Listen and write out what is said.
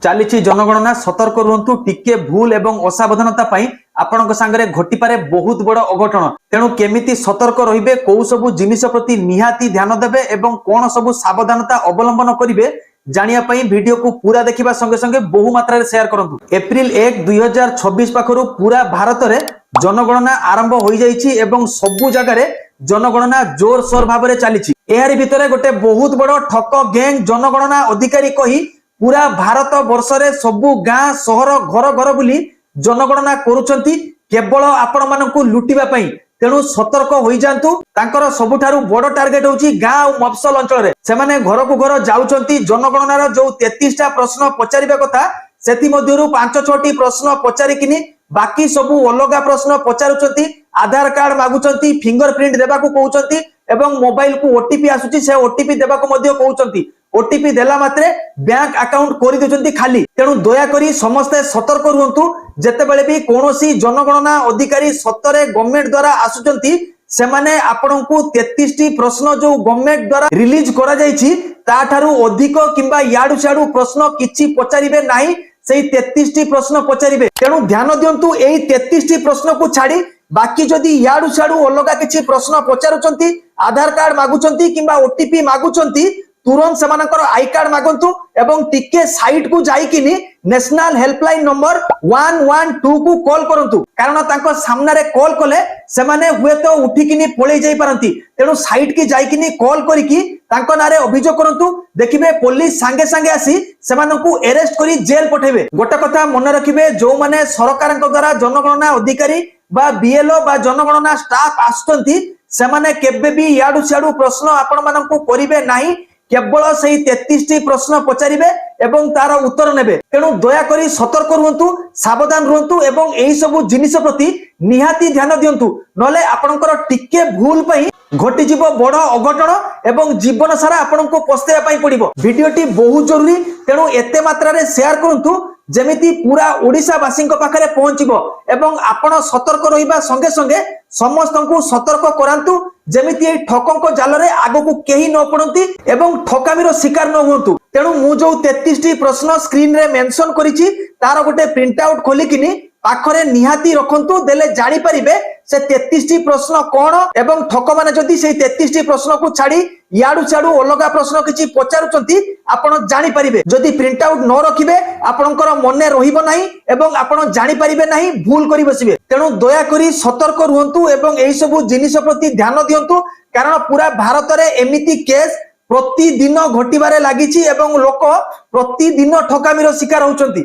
चली जनगणना सतर्क रुहतु टिके भूल एवं असावधानता आपण सांगे घटी पारे बहुत बड़ अघटन तेणु केमिति सतर्क रहिबे को सब जिनिस प्रति निहाती ध्यान देबे एवं कोन सब सावधानता अवलंबन करिवे जानिया पई वीडियो को पूरा देखिबा संगे संगे बहु मात्रा रे शेयर करंतु। एप्रिल 1 2026 पाखरु पूरा भारत रे जनगणना आरंभ होई जाईछि एवं सबु जगह रे जनगणना जोर सोर भाव रे चलीछि। एहारी भितरे गोटे बहुत बड़ ठक गैंग जनगणना अधिकारी कही पूरा भारत वर्ष रे सबु गां सहर घर घर बुली जनगणना करूछंती केवल आपण मानकु लुटिबा पई। तेणु सतर्क होई जांतु। तांकर सबुठारु बड़ टार्गेट होची गां और मफसल अंचल रे सेमाने घर को घर जाउछंती जनगणनार जो 33 टा प्रश्न पचारिबा कथा सेति मध्यरु 5-6टी प्रश्न पचारिकिनी बाकी सबु अलगा प्रश्न पचारुछंती। आधार कार्ड मागुछंती फिंगरप्रिंट देबाकू कहउछंती एवं मोबाइल को ओटीपी आसुची से ओटीपी देबाकू मध्य कहउछंती। ओटीपी देला मात्रे बैंक अकाउंट करि देछंती खाली। तेणु दया करी समस्ते सतर्क रुहंतु। जेतेबेले भी कोनोसी जनगणना अधिकारी सतरे गवर्नमेंट द्वारा आसुचंती सेमाने आपनकू 33 टी प्रश्न जो गवर्नमेंट द्वारा रिलीज करा जाईछि ताठारु अधिक किंबा याडू छाडू प्रश्न किछि पचारिबे नाही। सेही 33 टी प्रश्न पचारिबे। तेणु ध्यान दियंतु एही 33 टी प्रश्न को छाडी बाकी जदि याडू छाडू अलगा किछि प्रश्न पचारुचंती आधार कार्ड मागुचंती किंबा ओटीपी मागुचंती तुरंत सेमानकर आई कार्ड मागंतु एवं टिके साइट को जाइकिनी नेशनल हेल्पलाइन नंबर 112 को कॉल करंतु। कारण तांको सामने रे कॉल कले सेमाने हुए तो उठिकिनी पळेई जाई पारंती। तेणु साइट की जाइकिनी कॉल करिकी तांको नारे अभियोग करंतु। देखिबे पुलिस संगे संगे आसी सेमानकु अरेस्ट करी जेल पठेबे। गोटे कथा मन रखिबे जो माने सरकारक द्वारा जनगणना अधिकारी बा बीएलओ बा जनगणना स्टाफ आस्तंती सेमाने केबे भी याडू छाडू प्रश्न आपण मानकु करिवे नाही। केवल से 33 टी प्रश्न पचारिबे एवं तार उत्तर नेबे। तेणु दया करी सतर्क रुहंतु सावधान रुहंतु एवं एही सब जिनिस प्रति निहाती ध्यान दियंतु। नले आपनकर टिके भूल पई घटी जीव बड़ अघटन एवं जीवन सारा आपनको पस्तेया पई पड़िबो। वीडियोटी बहुत जरूरी तेणु एते मात्रा रे शेयर करंतु जेमिति पूरा ओडिसा वासी पाखरे पहुंचीबो एवं आपण सतर्क रहिबा संगे संगे समस्तंकु सतर्क करांतु जेमिति ए ठकंक जाल रे आगो केही न पड़ंती एवं ठकामीर शिकार न हुंतु। तेणु मु जो 33 टी प्रश्न स्क्रीन रे मेंशन करिछि तार गोटे प्रिंट आउट खोलिकिनी पाखरे निहाती रखंतु देले जानि परिबे से 33 टी प्रश्न कोन एवं ठक माने जदी से 33 टी प्रश्न को छाडी याडू छाडू अलगा प्रश्न किछि पचारुचंती आपण जानि परिबे। जदी प्रिंट आउट न रखिबे आपणकर मने रहिबो नाही एवं आपण जानि परिबे नाही भूल करि बसिबे। तेणु दया करी सतर्क रुहंतु एवं एही सब जिनिस प्रति ध्यान दियंतु। कारण पूरा भारत रे एमिति केस प्रतिदिन घटिबारे लागिछि एवं लोक प्रतिदिन ठकामीर शिकार होउचंती।